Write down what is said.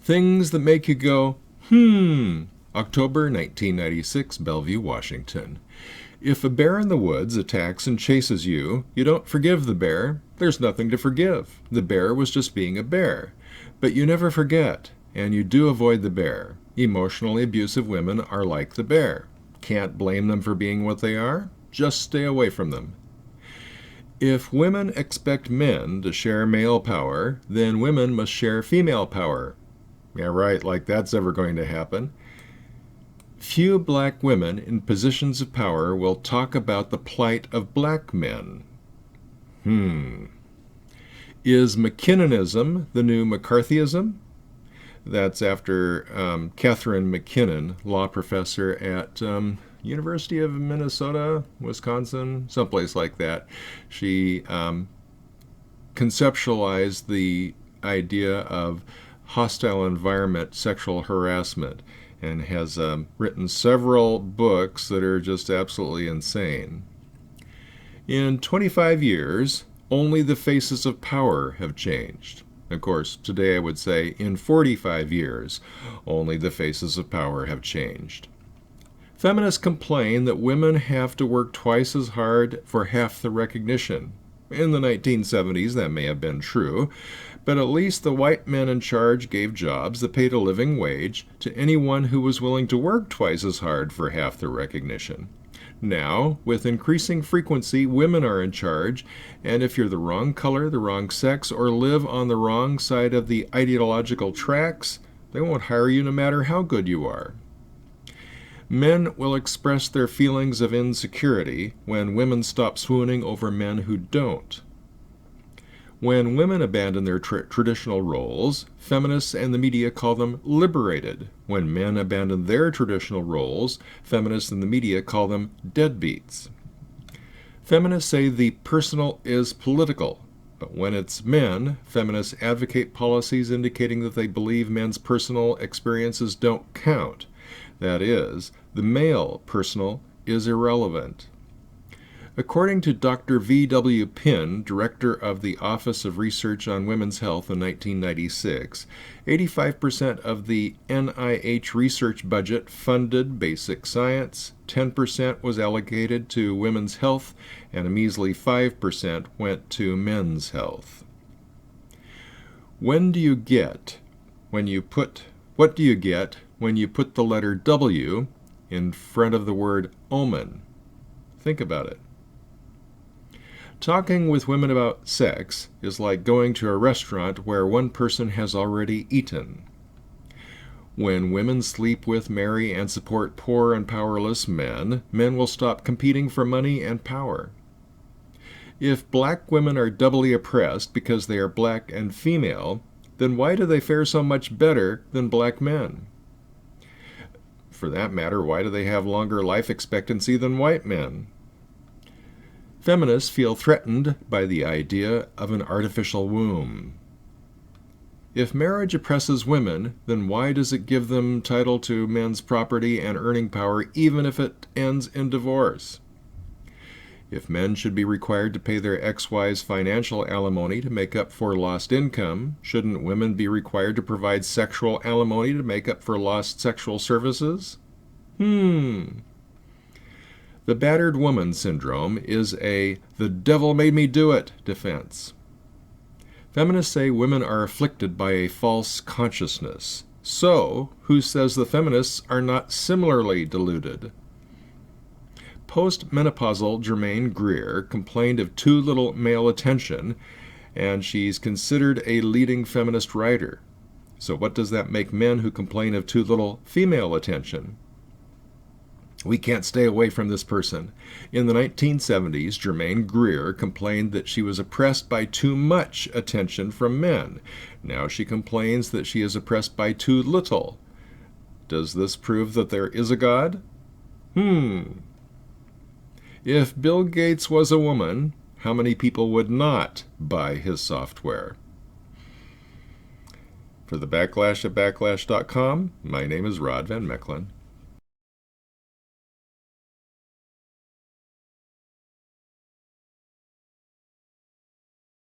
Things that make you go, hmm. October 1996, Bellevue, Washington. If a bear in the woods attacks and chases you, you don't forgive the bear. There's nothing to forgive. The bear was just being a bear. But you never forget, and you do avoid the bear. Emotionally abusive women are like the bear. Can't blame them for being what they are. Just stay away from them. If women expect men to share male power, then women must share female power. Yeah, right, like that's ever going to happen. Few black women in positions of power will talk about the plight of black men. Is McKinnonism the new McCarthyism? That's after Catherine McKinnon, law professor at University of Minnesota, Wisconsin, someplace like that. She conceptualized the idea of hostile environment sexual harassment and has written several books that are just absolutely insane. In 25 years, only the faces of power have changed. Of course, today I would say in 45 years, only the faces of power have changed. Feminists complain that women have to work twice as hard for half the recognition. In the 1970s, that may have been true, but at least the white men in charge gave jobs that paid a living wage to anyone who was willing to work twice as hard for half the recognition. Now, with increasing frequency, women are in charge, and if you're the wrong color, the wrong sex, or live on the wrong side of the ideological tracks, they won't hire you no matter how good you are. Men will express their feelings of insecurity when women stop swooning over men who don't. When women abandon their traditional roles, feminists and the media call them liberated. When men abandon their traditional roles, feminists and the media call them deadbeats. Feminists say the personal is political, but when it's men, feminists advocate policies indicating that they believe men's personal experiences don't count. That is, the male personal is irrelevant. According to Dr. V.W. Pinn, director of the Office of Research on Women's Health in 1996, 85% of the NIH research budget funded basic science, 10% was allocated to women's health, and a measly 5% went to men's health. What do you get when you put the letter W in front of the word omen? Think about it. Talking with women about sex is like going to a restaurant where one person has already eaten. When women sleep with, marry, and support poor and powerless men, men will stop competing for money and power. If black women are doubly oppressed because they are black and female, then why do they fare so much better than black men? For that matter, why do they have longer life expectancy than white men? Feminists feel threatened by the idea of an artificial womb. If marriage oppresses women, then why does it give them title to men's property and earning power even if it ends in divorce? If men should be required to pay their ex-wives financial alimony to make up for lost income, shouldn't women be required to provide sexual alimony to make up for lost sexual services? The Battered Woman Syndrome is a "the devil made me do it" defense. Feminists say women are afflicted by a false consciousness. So, who says the feminists are not similarly deluded? Post-menopausal Germaine Greer complained of too little male attention, and she's considered a leading feminist writer. So what does that make men who complain of too little female attention? We can't stay away from this person. In the 1970s, Germaine Greer complained that she was oppressed by too much attention from men. Now she complains that she is oppressed by too little. Does this prove that there is a God? If Bill Gates was a woman, how many people would not buy his software? For the Backlash at Backlash.com, my name is Rod Van Mecklin.